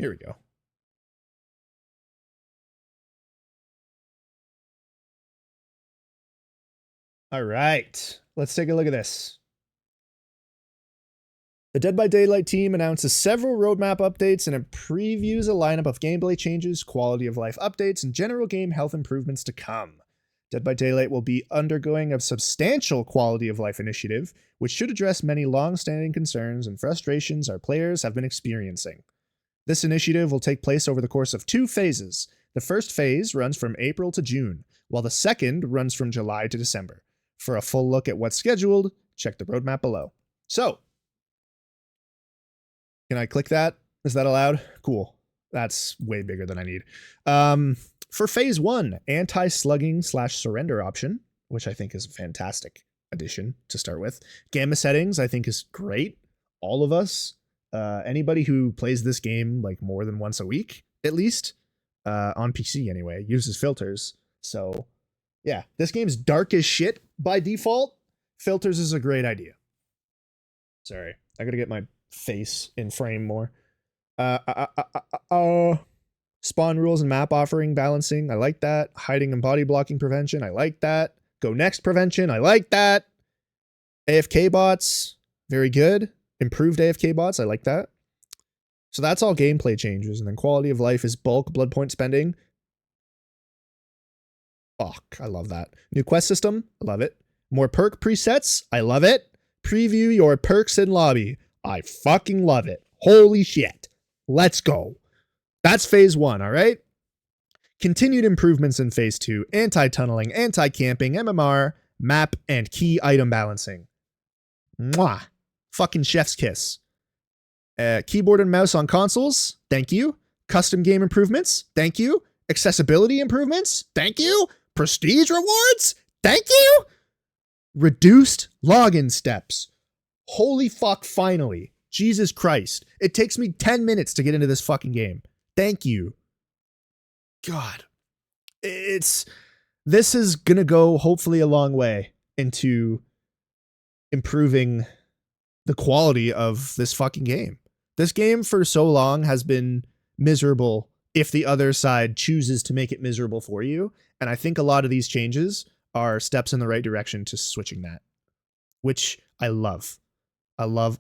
Here we go. All right, let's take a look at this. The Dead by Daylight team announces several roadmap updates and it previews a lineup of gameplay changes, quality of life updates, and general game health improvements to come. Dead by Daylight will be undergoing a substantial quality of life initiative, which should address many long-standing concerns and frustrations our players have been experiencing. This initiative will take place over the course of 2 phases. The first phase runs from April to June, while the second runs from July to December. For a full look at what's scheduled, check the roadmap below. So, can I click that? Is that allowed? Cool. That's way bigger than I need. For phase 1, anti-slugging/surrender option, which I think is a fantastic addition to start with. Gamma settings, I think, is great. All of us, anybody who plays this game like more than once a week, at least, on PC anyway, uses filters. So, yeah, this game's dark as shit by default. Filters is a great idea. Sorry, I gotta get my face in frame more. Spawn rules and map offering balancing, I like that. Hiding and body blocking prevention, I like that. Go next prevention, I like that. AFK bots, very good. Improved AFK bots, I like that. So that's all gameplay changes, and then quality of life is bulk blood point spending. Fuck, I love that. New quest system, I love it. More perk presets, I love it. Preview your perks in lobby. I fucking love it. Holy shit. Let's go. That's phase 1, all right? Continued improvements in phase 2. Anti-tunneling, anti-camping, MMR, map, and key item balancing. Mwah. Fucking chef's kiss. Keyboard and mouse on consoles. Thank you. Custom game improvements. Thank you. Accessibility improvements. Thank you. Prestige rewards. Thank you. Reduced login steps. Holy fuck, finally. Jesus Christ. It takes me 10 minutes to get into this fucking game. Thank you. God. This is gonna go hopefully a long way into improving the quality of this fucking game. This game for so long has been miserable if the other side chooses to make it miserable for you. And I think a lot of these changes are steps in the right direction to switching that, which I love. I love.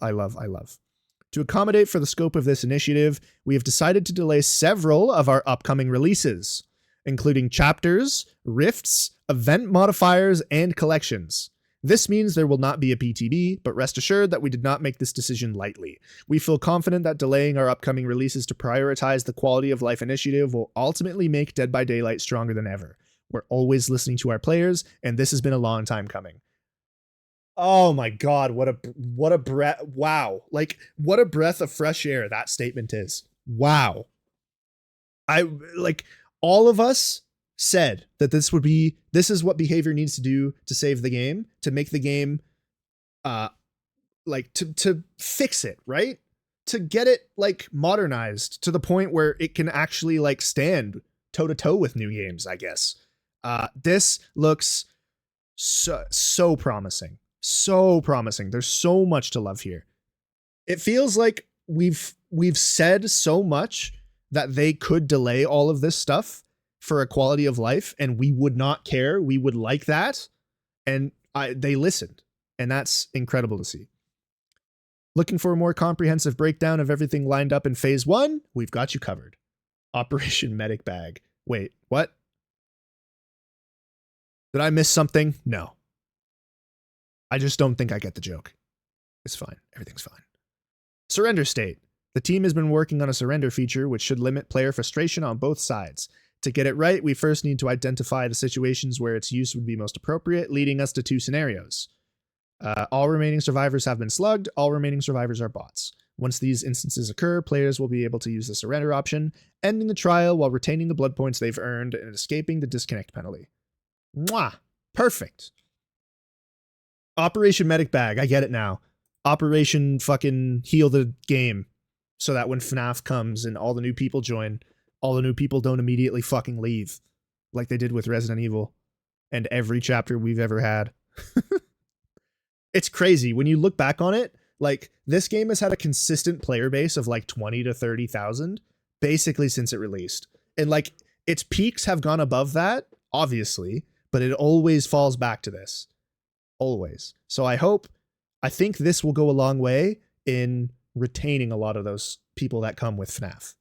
To accommodate for the scope of this initiative, we have decided to delay several of our upcoming releases, including chapters, rifts, event modifiers, and collections. This means there will not be a PTB, but rest assured that we did not make this decision lightly. We feel confident that delaying our upcoming releases to prioritize the quality of life initiative will ultimately make Dead by Daylight stronger than ever. We're always listening to our players, and this has been a long time coming. Oh my God, what a breath. Wow. Like, what a breath of fresh air that statement is. Wow. All of us said that this is what behavior needs to do to save the game, to make the game, to fix it, right? To get it, modernized to the point where it can actually, stand toe to toe with new games, I guess. This looks so promising. So promising. There's so much to love here. It feels like we've said so much that they could delay all of this stuff for a quality of life and we would not care. We would like that. And they listened. And that's incredible to see. Looking for a more comprehensive breakdown of everything lined up in phase 1? We've got you covered. Operation Medic Bag. Wait, what? Did I miss something? No. I just don't think I get the joke. It's fine. Everything's fine. Surrender state. The team has been working on a surrender feature which should limit player frustration on both sides. To get it right, we first need to identify the situations where its use would be most appropriate, leading us to 2 scenarios. All remaining survivors have been slugged. All remaining survivors are bots. Once these instances occur, players will be able to use the surrender option, ending the trial while retaining the blood points they've earned and escaping the disconnect penalty. Mwah! Perfect. Operation Medic Bag. I get it now. Operation fucking heal the game. So that when FNAF comes and all the new people join, all the new people don't immediately fucking leave. Like they did with Resident Evil. And every chapter we've ever had. It's crazy. When you look back on it, this game has had a consistent player base of 20 to 30,000. basically since it released. And like its peaks have gone above that, obviously, but it always falls back to this. Always. So I think this will go a long way in retaining a lot of those people that come with FNAF.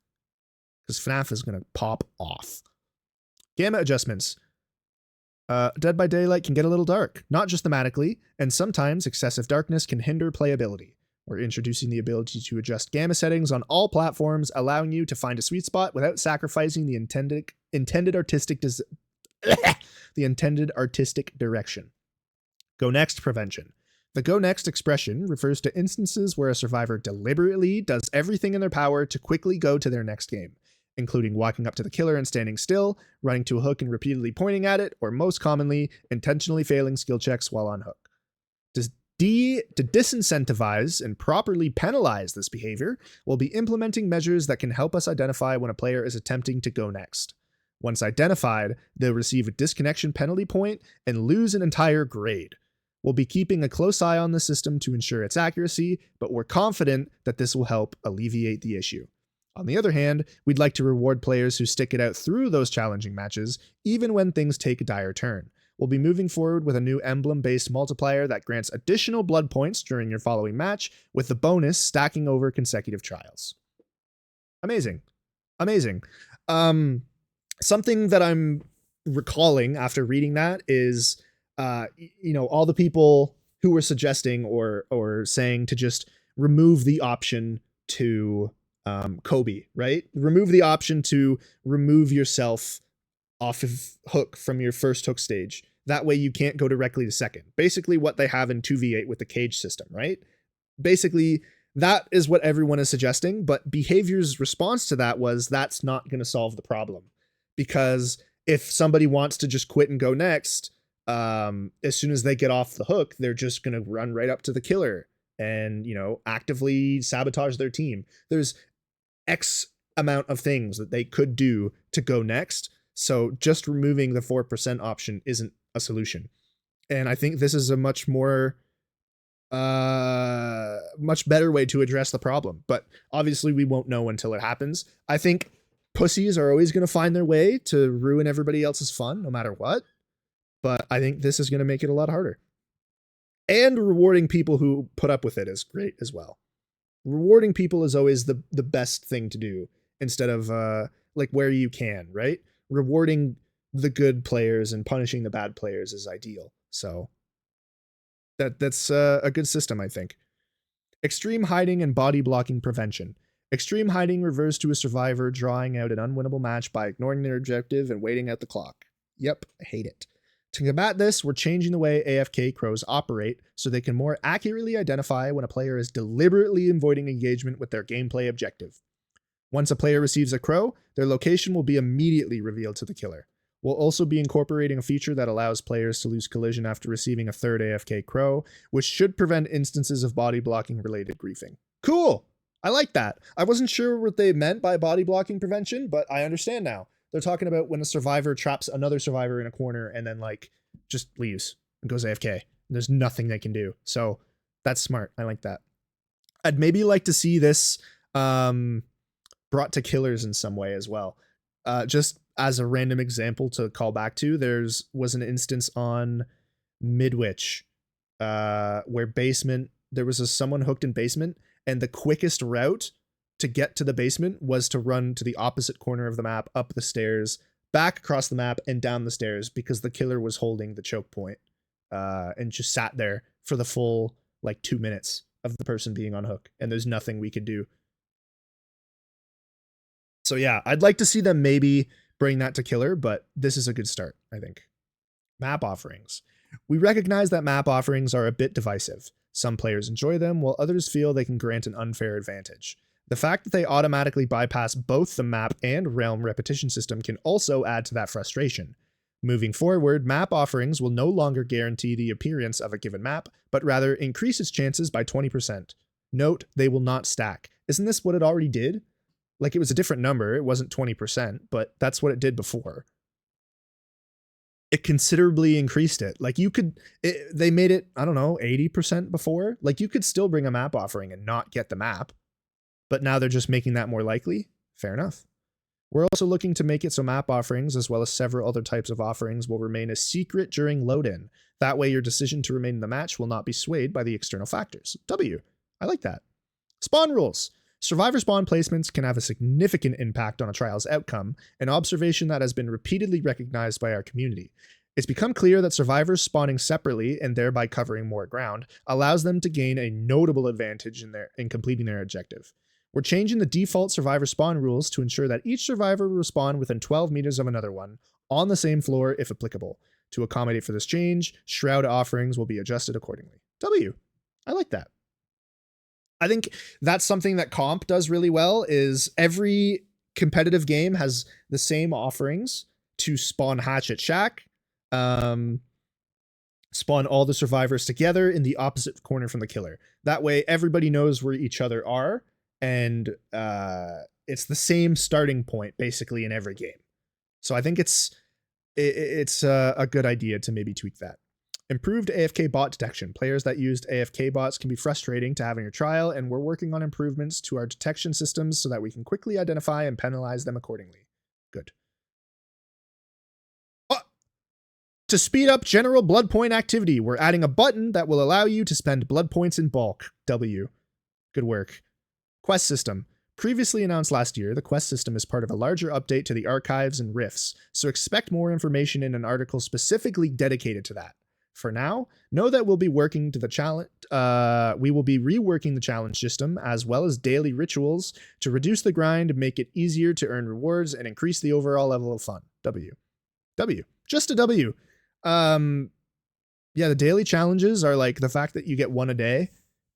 Because FNAF is going to pop off. Gamma adjustments. Dead by Daylight can get a little dark, not just thematically, and sometimes excessive darkness can hinder playability. We're introducing the ability to adjust gamma settings on all platforms, allowing you to find a sweet spot without sacrificing the intended artistic direction. Go Next prevention. The Go Next expression refers to instances where a survivor deliberately does everything in their power to quickly go to their next game, including walking up to the killer and standing still, running to a hook and repeatedly pointing at it, or most commonly, intentionally failing skill checks while on hook. To disincentivize and properly penalize this behavior, we'll be implementing measures that can help us identify when a player is attempting to go next. Once identified, they'll receive a disconnection penalty point and lose an entire grade. We'll be keeping a close eye on the system to ensure its accuracy, but we're confident that this will help alleviate the issue. On the other hand, we'd like to reward players who stick it out through those challenging matches, even when things take a dire turn. We'll be moving forward with a new emblem-based multiplier that grants additional blood points during your following match, with the bonus stacking over consecutive trials. Amazing. Amazing. Something that I'm recalling after reading that is, all the people who were suggesting or saying to just remove the option to Kobe, right? Remove the option to remove yourself off of hook from your first hook stage. That way you can't go directly to second. Basically what they have in 2v8 with the cage system, right? Basically, that is what everyone is suggesting, but Behavior's response to that was that's not going to solve the problem. Because if somebody wants to just quit and go next, as soon as they get off the hook, they're just going to run right up to the killer and, actively sabotage their team. There's X amount of things that they could do to go next. So just removing the 4% option isn't a solution. And I think this is a much better way to address the problem. But obviously we won't know until it happens. I think pussies are always going to find their way to ruin everybody else's fun, no matter what. But I think this is going to make it a lot harder. And rewarding people who put up with it is great as well. Rewarding people is always the best thing to do, instead of where you can, right? Rewarding the good players and punishing the bad players is ideal. So that's a good system, I think. Extreme hiding and body blocking prevention. Extreme hiding refers to a survivor drawing out an unwinnable match by ignoring their objective and waiting out the clock. Yep, I hate it. To combat this, we're changing the way AFK crows operate so they can more accurately identify when a player is deliberately avoiding engagement with their gameplay objective. Once a player receives a crow, their location will be immediately revealed to the killer. We'll also be incorporating a feature that allows players to lose collision after receiving a third AFK crow, which should prevent instances of body blocking related griefing. Cool! I like that. I wasn't sure what they meant by body blocking prevention, but I understand now. They're talking about when a survivor traps another survivor in a corner and then just leaves and goes AFK. And there's nothing they can do. So that's smart. I like that. I'd maybe like to see this brought to killers in some way as well. Just as a random example to call back to, was an instance on Midwich where there was someone hooked in basement, and the quickest route to get to the basement was to run to the opposite corner of the map, up the stairs, back across the map, and down the stairs, because the killer was holding the choke point and just sat there for the full 2 minutes of the person being on hook, and there's nothing we could do. So yeah, I'd like to see them maybe bring that to killer, but this is a good start, I think. Map offerings. We recognize that map offerings are a bit divisive. Some players enjoy them, while others feel they can grant an unfair advantage. The fact that they automatically bypass both the map and realm repetition system can also add to that frustration. Moving forward, map offerings will no longer guarantee the appearance of a given map, but rather increase its chances by 20%. Note, they will not stack. Isn't this what it already did? It was a different number, it wasn't 20%, but that's what it did before. It considerably increased it. They made it, 80% before. You could still bring a map offering and not get the map. But now they're just making that more likely. Fair enough. We're also looking to make it so map offerings, as well as several other types of offerings, will remain a secret during load-in. That way your decision to remain in the match will not be swayed by the external factors. W. I like that. Spawn rules. Survivor spawn placements can have a significant impact on a trial's outcome, an observation that has been repeatedly recognized by our community. It's become clear that survivors spawning separately and thereby covering more ground allows them to gain a notable advantage in completing their objective. We're changing the default survivor spawn rules to ensure that each survivor will spawn within 12 meters of another one, on the same floor if applicable. To accommodate for this change, shroud offerings will be adjusted accordingly. W. I like that. I think that's something that comp does really well, is every competitive game has the same offerings to spawn hatchet shack, spawn all the survivors together in the opposite corner from the killer. That way everybody knows where each other are, and it's the same starting point basically in every game. So I think it's a good idea to maybe tweak that. Improved AFK bot detection. Players that used AFK bots can be frustrating to have in your trial, and we're working on improvements to our detection systems so that we can quickly identify and penalize them accordingly. Good. To speed up general blood point activity, we're adding a button that will allow you to spend blood points in bulk. W. Good work. Quest system. Previously announced last year, the quest system is part of a larger update to the archives and rifts, so expect more information in an article specifically dedicated to that. For now, know that we'll be working to the challenge. We will be reworking the challenge system as well as daily rituals to reduce the grind, make it easier to earn rewards, and increase the overall level of fun. W. Just a W. Yeah, the daily challenges are like the fact that you get one a day.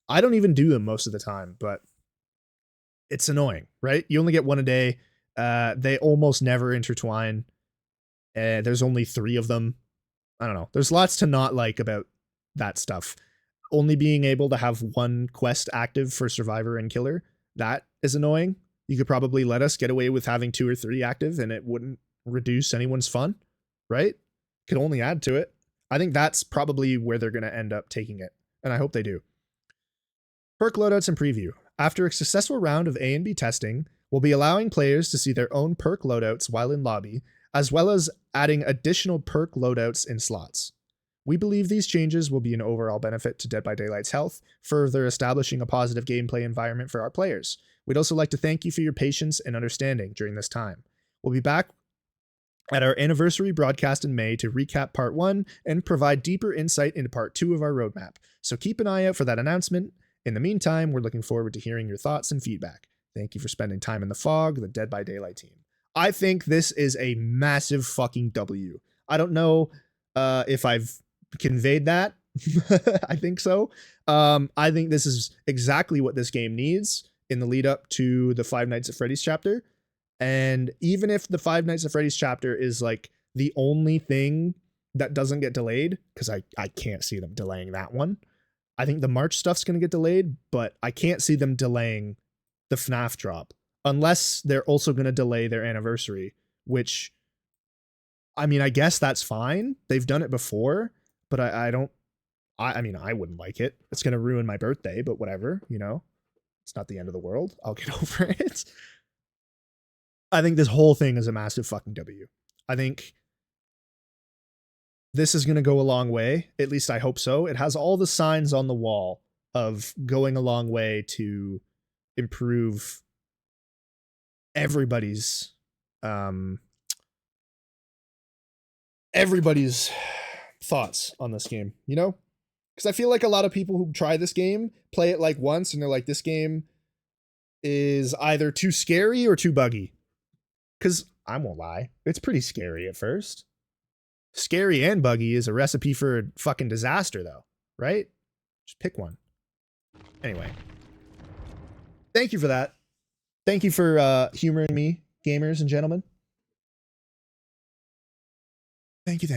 I don't even do them most of the time, but it's annoying, right? You only get one a day. They almost never intertwine. There's only 3 of them. I don't know. There's lots to not like about that stuff. Only being able to have one quest active for Survivor and Killer, that is annoying. You could probably let us get away with having 2 or 3 active and it wouldn't reduce anyone's fun, right? Could only add to it. I think that's probably where they're going to end up taking it, and I hope they do. Perk loadouts and preview. After a successful round of A and B testing, we'll be allowing players to see their own perk loadouts while in lobby, as well as adding additional perk loadouts in slots. We believe these changes will be an overall benefit to Dead by Daylight's health, further establishing a positive gameplay environment for our players. We'd also like to thank you for your patience and understanding during this time. We'll be back at our anniversary broadcast in May to recap Part 1 and provide deeper insight into Part 2 of our roadmap, so keep an eye out for that announcement. In the meantime, we're looking forward to hearing your thoughts and feedback. Thank you for spending time in the fog, the Dead by Daylight team. I think this is a massive fucking W. I don't know if I've conveyed that. I think so. I think this is exactly what this game needs in the lead up to the Five Nights at Freddy's chapter. And even if the Five Nights at Freddy's chapter is like the only thing that doesn't get delayed, because I can't see them delaying that one. I think the March stuff's going to get delayed, but I can't see them delaying the FNAF drop. Unless they're also going to delay their anniversary, which, I mean, I guess that's fine. They've done it before, but I mean, I wouldn't like it. It's going to ruin my birthday, but whatever, you know? It's not the end of the world. I'll get over it. I think this whole thing is a massive fucking W. I think this is going to go a long way. At least I hope so. It has all the signs on the wall of going a long way to improve everybody's thoughts on this game, you know? Because I feel like a lot of people who try this game play it like once and they're like, this game is either too scary or too buggy. Because I won't lie, it's pretty scary at first. Scary and buggy is a recipe for a fucking disaster, though, right? Just pick one. Anyway, thank you for that. Thank you for humoring me, gamers and gentlemen. Thank you.